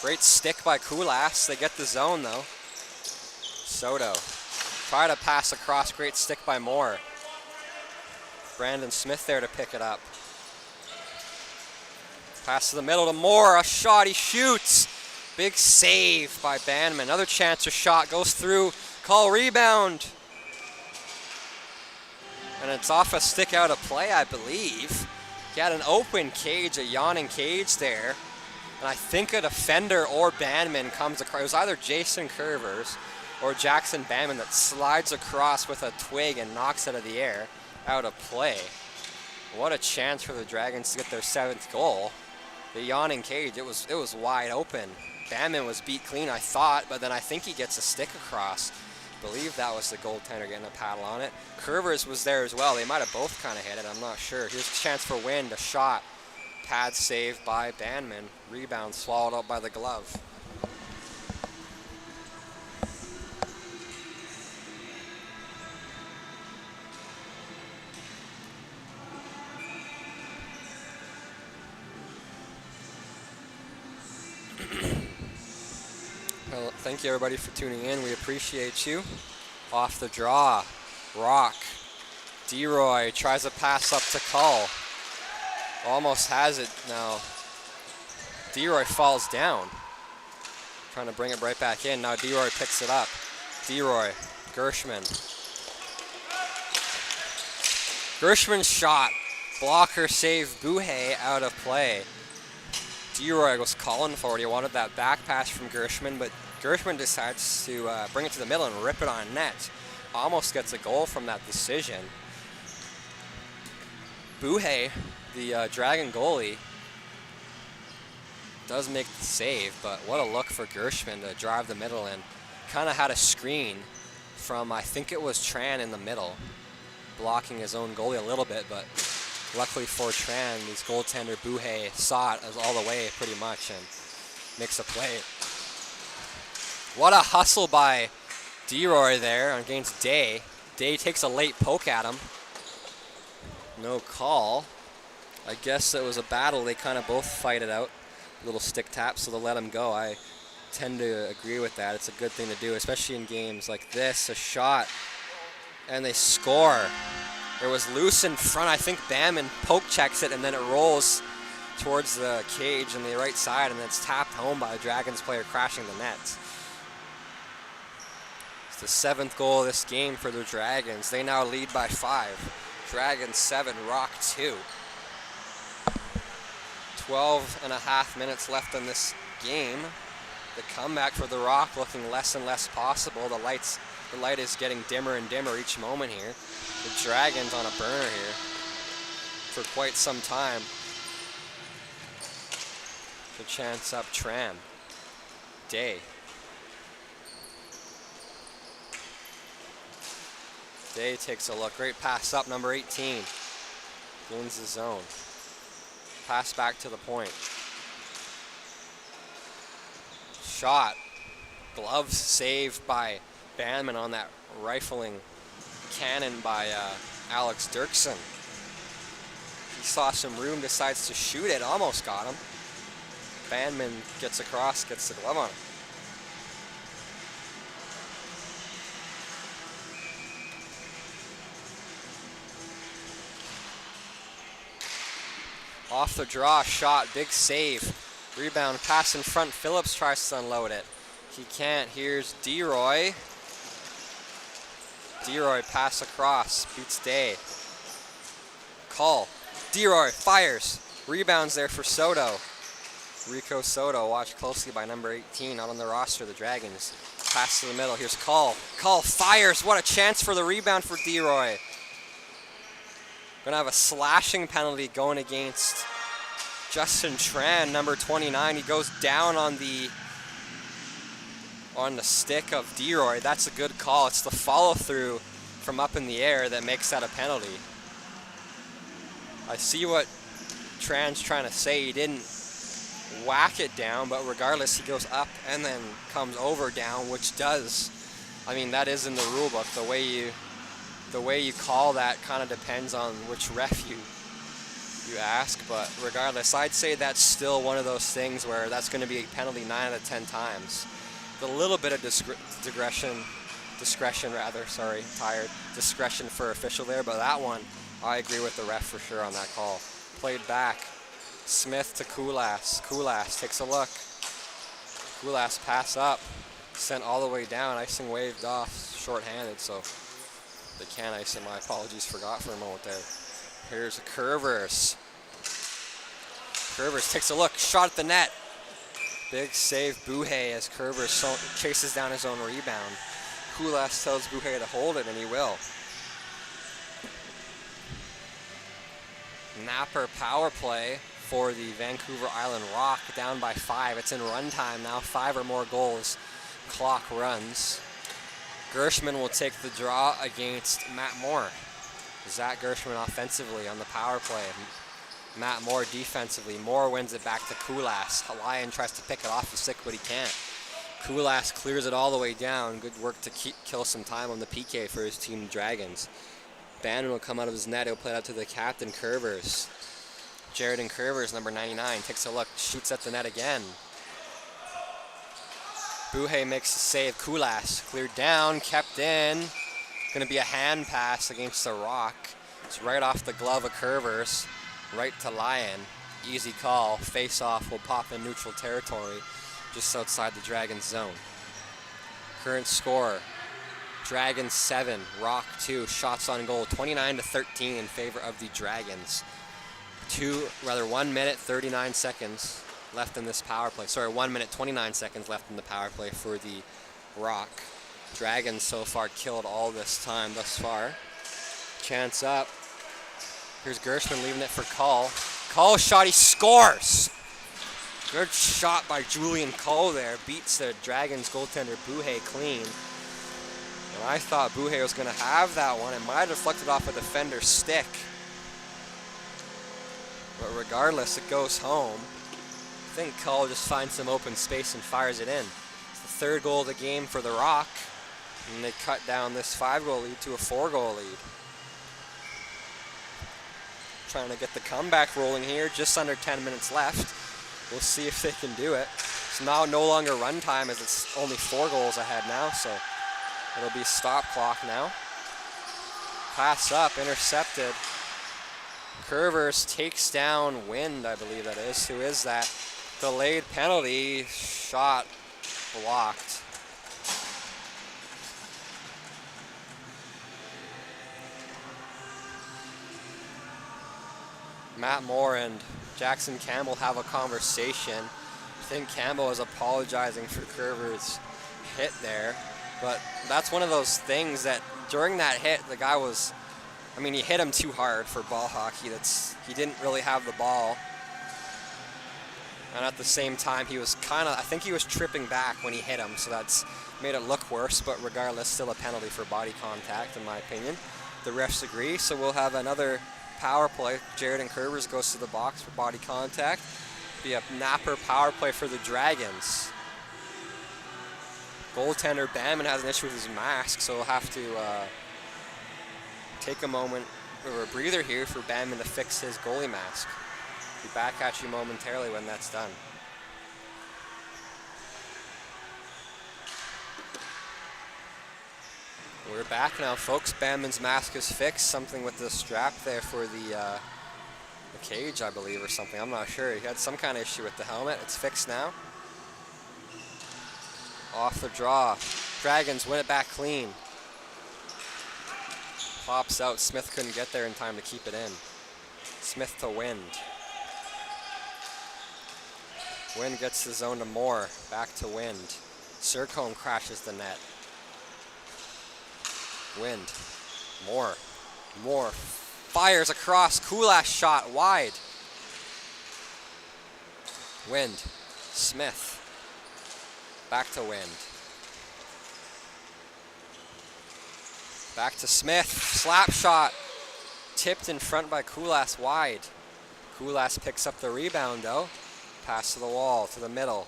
Great stick by Kulas. They get the zone though. Soto. Try to pass across. Great stick by Moore. Brandon Smith there to pick it up. Pass to the middle to Moore. A shot. He shoots. Big save by Bandman. Another chance or shot goes through. Call rebound. And it's off a stick out of play, I believe. He had an open cage, a yawning cage there. And I think a defender or Bandman comes across. It was either Jason Curvers or Jackson Bandman that slides across with a twig and knocks it out of the air, out of play. What a chance for the Dragons to get their 7th goal. The yawning cage, it was wide open. Bandman was beat clean, I thought, but then I think he gets a stick across. I believe that was the goaltender getting a paddle on it. Curvers was there as well. They might have both kind of hit it, I'm not sure. Here's a chance for Wind, a shot. Pad save by Bandman. Rebound swallowed up by the glove. Well, thank you everybody for tuning in. We appreciate you. Off the draw, Rock. D-Roy tries a pass up to Cull. Almost has it now. D-Roy falls down. Trying to bring it right back in. Now D-Roy picks it up. D-Roy, Gershman. Gershman's shot. Blocker save, Buhay out of play. D-Roy was calling for it. He wanted that back pass from Gershman, but Gershman decides to bring it to the middle and rip it on net. Almost gets a goal from that decision. Buhay, the Dragon goalie, does make the save, but what a look for Gershman to drive the middle and kind of had a screen from, I think it was Tran in the middle, blocking his own goalie a little bit, but luckily for Tran, his goaltender Buhay saw it all the way pretty much and makes a play. What a hustle by D-Roy there against Day. Day takes a late poke at him. No call. I guess it was a battle. They kind of both fight it out. Little stick tap, so they'll let him go. I tend to agree with that. It's a good thing to do, especially in games like this. A shot, and they score. There was loose in front. I think Bandman poke checks it, and then it rolls towards the cage on the right side, and it's tapped home by a Dragons player crashing the net. It's the 7th goal of this game for the Dragons. They now lead by 5. Dragons 7, Rock 2. 12.5 minutes left in this game. The comeback for the Rock looking less and less possible. The light is getting dimmer and dimmer each moment here. The Dragons on a burner here for quite some time. The chance up Tran. Day. Day takes a look. Great pass up, number 18. Gains the zone. Pass back to the point. Shot. Gloves saved by Bandman on that rifling cannon by Alex Dirksen. He saw some room, decides to shoot it, almost got him. Bandman gets across, gets the glove on it. Off the draw, shot, big save. Rebound, pass in front. Phillips tries to unload it. He can't. Here's DeRoy. DeRoy pass across, beats Day. Call. DeRoy fires. Rebounds there for Soto. Rico Soto, watched closely by number 18, not on the roster, the Dragons. Pass to the middle. Here's Call. Call fires. What a chance for the rebound for DeRoy. Gonna have a slashing penalty going against Justin Tran, number 29. He goes down on the stick of DeRoy. That's a good call. It's the follow through from up in the air that makes that a penalty. I see what Tran's trying to say. He didn't whack it down, but regardless, he goes up and then comes over down, which does, I mean, that is in the rule book. The way you call that kind of depends on which ref you ask, but regardless, I'd say that's still one of those things where that's going to be a penalty 9 out of 10 times. A little bit of discretion for official there, but that one, I agree with the ref for sure on that call. Played back. Smith to Kulas. Kulas takes a look. Kulas pass up. Sent all the way down. Icing waved off. Short-handed, so they can't ice it. My apologies, forgot for a moment there. Here's Curvers. Curvers takes a look. Shot at the net. Big save, Buhay, as Curvers chases down his own rebound. Kulas tells Buhay to hold it, and he will. Napper power play for the Vancouver Island Rock, down by 5. It's in run time now, 5 or more goals. Clock runs. Gershman will take the draw against Matt Moore. Zach Gershman offensively on the power play. Matt Moore defensively. Moore wins it back to Kulas. Lion tries to pick it off the stick, but he can't. Kulas clears it all the way down. Good work to kill some time on the PK for his team, Dragons. Bannon will come out of his net. He'll play it out to the captain, Curvers. Jared Curvers, number 99, takes a look, shoots at the net again. Buhay makes the save. Kulas cleared down, kept in. Going to be a hand pass against the Rock. It's right off the glove of Curvers, right to Lion. Easy call. Face off will pop in neutral territory, just outside the Dragons zone. Current score: Dragons 7, Rock 2. Shots on goal, 29-13 in favor of the Dragons. 1 minute 39 seconds left in this power play. 1 minute 29 seconds left in the power play for the Rock. Dragons so far killed all this time thus far. Chance up. Here's Gershman leaving it for Call. Call shot, he scores! Good shot by Julian Call there. Beats the Dragons goaltender Buhay clean. And I thought Buhay was going to have that one. It might have deflected off a defender's stick. But regardless, it goes home. I think Call just finds some open space and fires it in. It's the 3rd goal of the game for the Rock. And they cut down this 5-goal lead to a 4-goal lead. Trying to get the comeback rolling here. Just under 10 minutes left. We'll see if they can do it. It's now no longer run time, as it's only 4 goals ahead now, so it'll be stop clock now. Pass up, intercepted. Curvers takes down Wind, I believe that is. Who is that? Delayed penalty. Shot blocked. Matt Moore and Jackson Campbell have a conversation. I think Campbell is apologizing for Curver's hit there. But that's one of those things that during that hit, the guy was, I mean, he hit him too hard for ball hockey. He didn't really have the ball. And at the same time, he was I think he was tripping back when he hit him, so that's made it look worse, but regardless, still a penalty for body contact, in my opinion. The refs agree, so we'll have another power play. Jared and Curvers goes to the box for body contact. Be a Napper power play for the Dragons. Goaltender Banman has an issue with his mask, so we'll have to take a moment, or a breather here for Banman to fix his goalie mask. Be back at you momentarily when that's done. We're back now, folks. Banman's mask is fixed. Something with the strap there for the cage, I believe, or something. I'm not sure. He had some kind of issue with the helmet. It's fixed now. Off the draw. Dragons win it back clean. Pops out. Smith couldn't get there in time to keep it in. Smith to Wind. Wind gets the zone to Moore. Back to Wind. Sercombe crashes the net. Wind. Moore. Moore fires across. Kulash shot wide. Wind. Smith. Back to Wind. Back to Smith. Slap shot. Tipped in front by Kulash wide. Kulash picks up the rebound though. Pass to the wall, to the middle.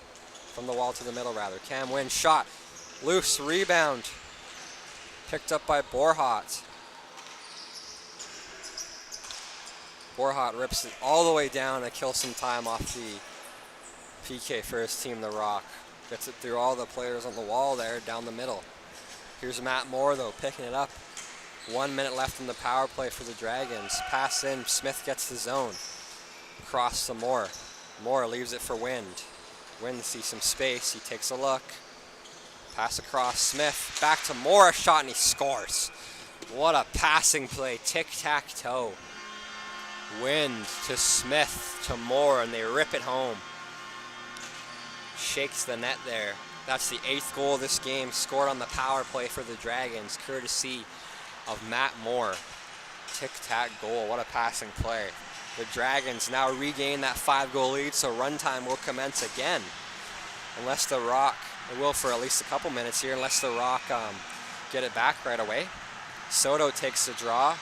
From the wall to the middle, rather. Cam Wind shot. Loose rebound. Picked up by Borhat. Borhat rips it all the way down to kill some time off the PK for his team, the Rock. Gets it through all the players on the wall there, down the middle. Here's Matt Moore, though, picking it up. 1 minute left in the power play for the Dragons. Pass in, Smith gets the zone. Cross to Moore. Moore leaves it for Wind. Wind sees some space, he takes a look. Pass across, Smith, back to Moore, a shot, and he scores. What a passing play, tic-tac-toe. Wind to Smith to Moore, and they rip it home. Shakes the net there. That's the 8th goal of this game, scored on the power play for the Dragons, courtesy of Matt Moore. Tic-tac goal, what a passing play. The Dragons now regain that 5-goal lead, so runtime will commence again. Unless the Rock, it will for at least a couple minutes here, unless the Rock get it back right away. Soto takes the draw,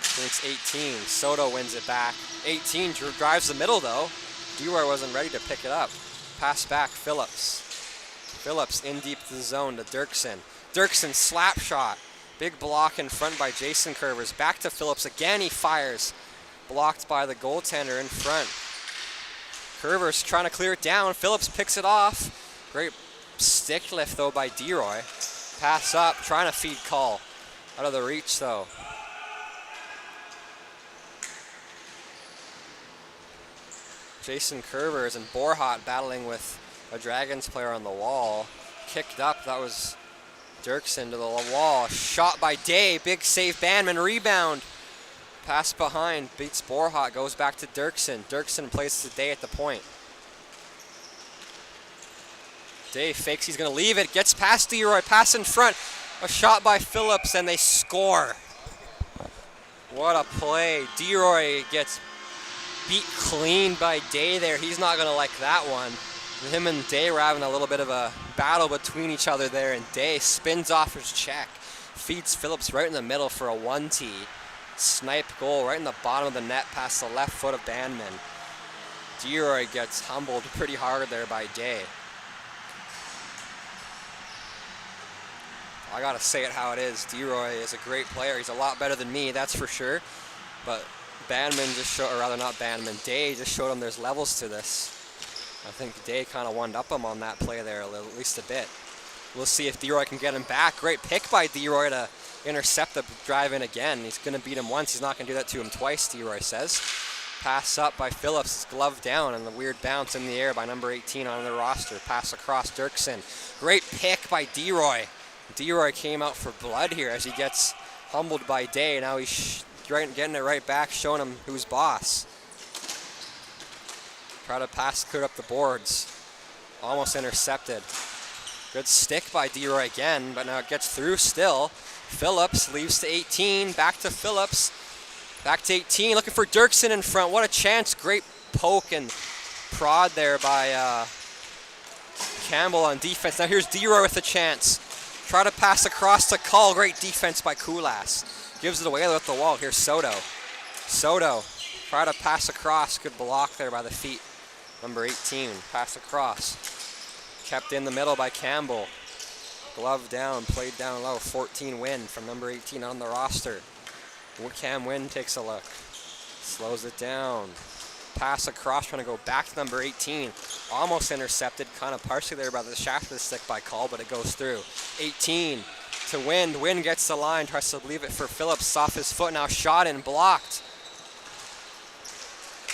drinks 18. Soto wins it back. 18 drives the middle though. Dewar wasn't ready to pick it up. Pass back, Phillips. Phillips in deep to the zone to Dirksen. Dirksen slap shot. Big block in front by Jason Curvers. Back to Phillips again, he fires. Blocked by the goaltender in front. Curvers trying to clear it down. Phillips picks it off. Great stick lift though by DeRoy. Pass up, trying to feed Call. Out of the reach though. Jason Curvers and Borhat battling with a Dragons player on the wall. Kicked up, that was Dirksen to the wall. Shot by Day, big save, Banman, rebound. Pass behind, beats Borhat, goes back to Dirksen. Dirksen plays to Day at the point. Day fakes, he's gonna leave it, gets past DeRoy, pass in front. A shot by Phillips and they score. What a play. DeRoy gets beat clean by Day there. He's not gonna like that one. Him and Day were having a little bit of a battle between each other there, and Day spins off his check. Feeds Phillips right in the middle for a 1-T. Snipe goal right in the bottom of the net past the left foot of Banman. DeRoy gets humbled pretty hard there by Day. I gotta say it how it is. DeRoy is a great player. He's a lot better than me, that's for sure. But Banman just showed, or rather not Banman, Day just showed him there's levels to this. I think Day kind of one-upped him on that play there at least a bit. We'll see if DeRoy can get him back. Great pick by DeRoy to intercept the drive in again. He's going to beat him once. He's not going to do that to him twice, DeRoy says. Pass up by Phillips, glove down, and the weird bounce in the air by number 18 on the roster. Pass across Dirksen. Great pick by DeRoy. DeRoy came out for blood here as he gets humbled by Day. Now he's getting it right back, showing him who's boss. Try to pass clear up the boards. Almost intercepted. Good stick by DeRoy again, but now it gets through still. Phillips leaves to 18, back to Phillips. Back to 18, looking for Dirksen in front. What a chance. Great poke and prod there by Campbell on defense. Now here's DeRoy with a chance. Try to pass across to Cull. Great defense by Kulas. Gives it away with the wall. Here's Soto. Soto, try to pass across. Good block there by the feet. Number 18, pass across. Kept in the middle by Campbell. Glove down, played down low. 14 win from number 18 on the roster. Cam Wynn takes a look. Slows it down. Pass across, trying to go back to number 18. Almost intercepted, kind of partially there by the shaft of the stick by Cull, but it goes through. 18 to Wynn. Wynn gets the line, tries to leave it for Phillips. Off his foot, now shot and blocked.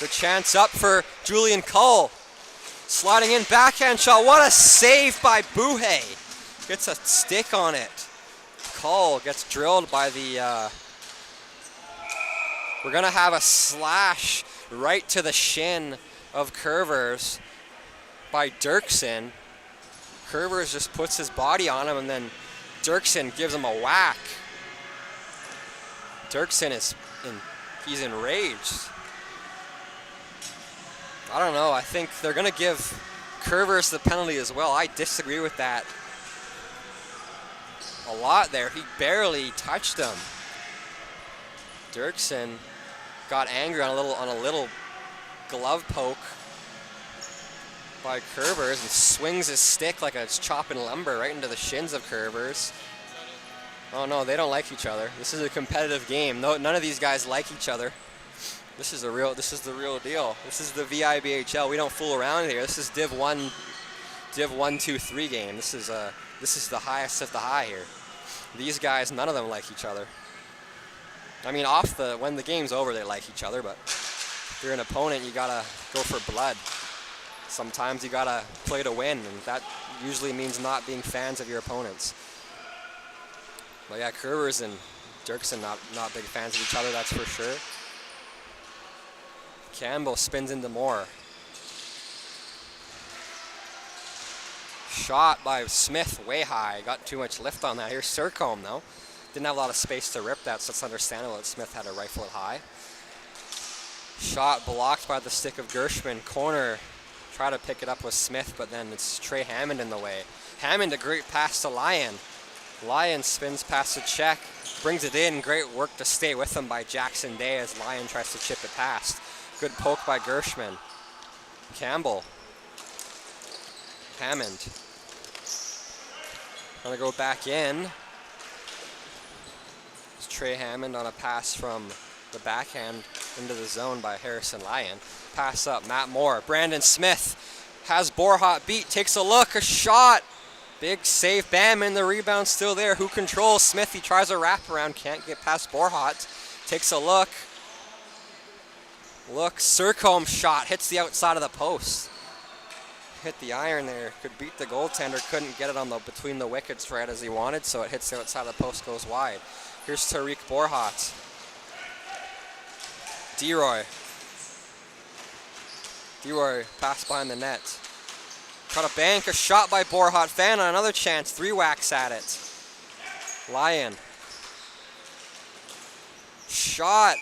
The chance up for Julian Cull. Sliding in, backhand shot. What a save by Buhe. Gets a stick on it. Cull gets drilled by the... We're going to have a slash right to the shin of Curvers by Dirksen. Curvers just puts his body on him, and then Dirksen gives him a whack. Dirksen he's enraged. I don't know. I think they're going to give Curvers the penalty as well. I disagree with that a lot there. He barely touched him. Dirksen got angry on a little glove poke by Curvers and swings his stick like it's chopping lumber right into the shins of Curvers. Oh no, they don't like each other. This is a competitive game. No, none of these guys like each other. This is the real deal. This is the VIBHL. We don't fool around here. This is Div 1, 2, 3 game. This is the highest of the high here. These guys, none of them like each other. I mean, when the game's over, they like each other, but if you're an opponent, you gotta go for blood. Sometimes you gotta play to win, and that usually means not being fans of your opponents. But yeah, Curvers and Dirksen not big fans of each other, that's for sure. Campbell spins into Moore. Shot by Smith way high. Got too much lift on that. Here's Surcombe though. Didn't have a lot of space to rip that, so it's understandable that Smith had to rifle it high. Shot blocked by the stick of Gershman. Corner. Try to pick it up with Smith, but then it's Trey Hammond in the way. Hammond, a great pass to Lyon. Lyon spins past the check. Brings it in. Great work to stay with him by Jackson Day as Lyon tries to chip it past. Good poke by Gershman. Campbell. Hammond. Gonna go back in. It's Trey Hammond on a pass from the backhand into the zone by Harrison Lyon. Pass up, Matt Moore. Brandon Smith has Borhat beat, takes a look, a shot. Big save, bam, and the rebound still there. Who controls Smith? He tries a wraparound, can't get past Borhat. Takes a look. Surcombe shot, hits the outside of the post. Hit the iron there, could beat the goaltender, couldn't get it between the wickets right as he wanted, so it hits the outside of the post, goes wide. Here's Tariq Borhat. DeRoy passed behind the net. Got a bank, a shot by Borhat. Fan on another chance, 3 whacks at it. Lyon. Shot.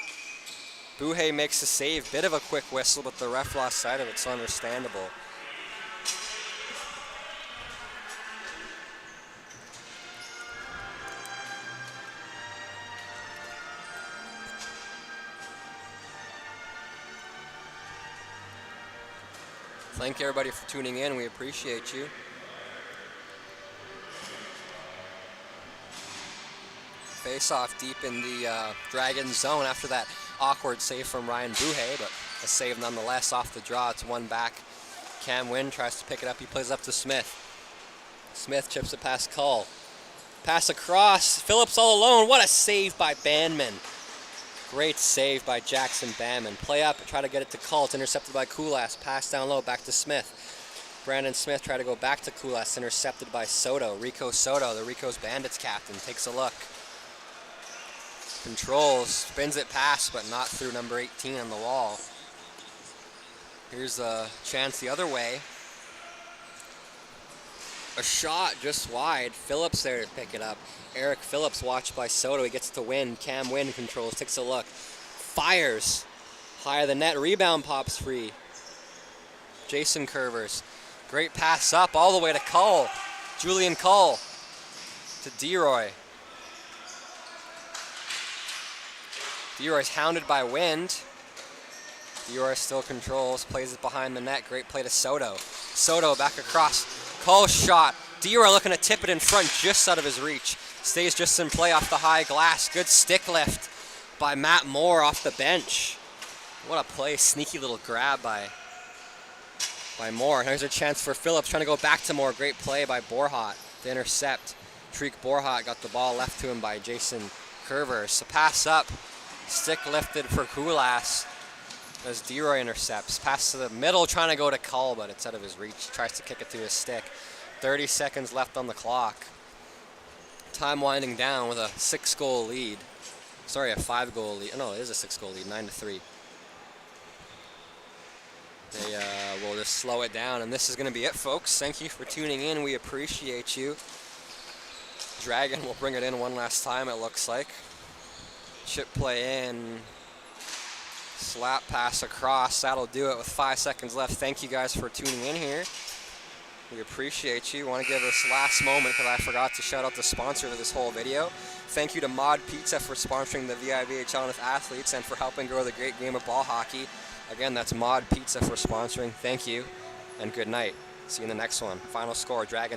Buhe makes the save. Bit of a quick whistle, but the ref lost sight of it, so understandable. Thank everybody for tuning in. We appreciate you. Face off deep in the Dragon zone after that awkward save from Ryan Buhe, but a save nonetheless off the draw. It's one back. Cam Wynn tries to pick it up. He plays up to Smith. Smith chips it past Cull. Pass across. Phillips all alone. What a save by Banman. Great save by Jackson Banman. Play up, try to get it to Cull. It's intercepted by Kulas. Pass down low, back to Smith. Brandon Smith try to go back to Kulas. Intercepted by Soto. Rico Soto, the Rico's Bandits captain, takes a look. Controls, spins it past, but not through number 18 on the wall. Here's a chance the other way. A shot just wide. Phillips there to pick it up. Eric Phillips watched by Soto. He gets to win. Cam Wynn controls, takes a look. Fires. Higher than net. Rebound pops free. Jason Curvers. Great pass up all the way to Cull. Julian Cull to DeRoy. DeRoy's hounded by Wind. DeRoy still controls, plays it behind the net. Great play to Soto. Soto back across. Cull shot. DeRoy looking to tip it in front, just out of his reach. Stays just in play off the high glass. Good stick lift by Matt Moore off the bench. What a play. Sneaky little grab by Moore. Here's a chance for Phillips, trying to go back to Moore. Great play by Borhat to intercept. Treek Borhat got the ball left to him by Jason Curvers. So pass up. Stick lifted for Kulas as DeRoy intercepts. Pass to the middle, trying to go to Cull, but it's out of his reach. Tries to kick it to his stick. 30 seconds left on the clock. Time winding down with a 6-goal lead. Sorry, a 5-goal lead. No, it is a 6-goal lead, 9-3. They will just slow it down, and this is going to be it, folks. Thank you for tuning in. We appreciate you. Dragon will bring it in one last time, it looks like. Chip play in. Slap pass across. That'll do it with 5 seconds left. Thank you guys for tuning in here. We appreciate you. Want to give this last moment because I forgot to shout out the sponsor of this whole video. Thank you to Mod Pizza for sponsoring the VIVHL with athletes and for helping grow the great game of ball hockey. Again, that's Mod Pizza for sponsoring. Thank you and good night. See you in the next one. Final score, Dragons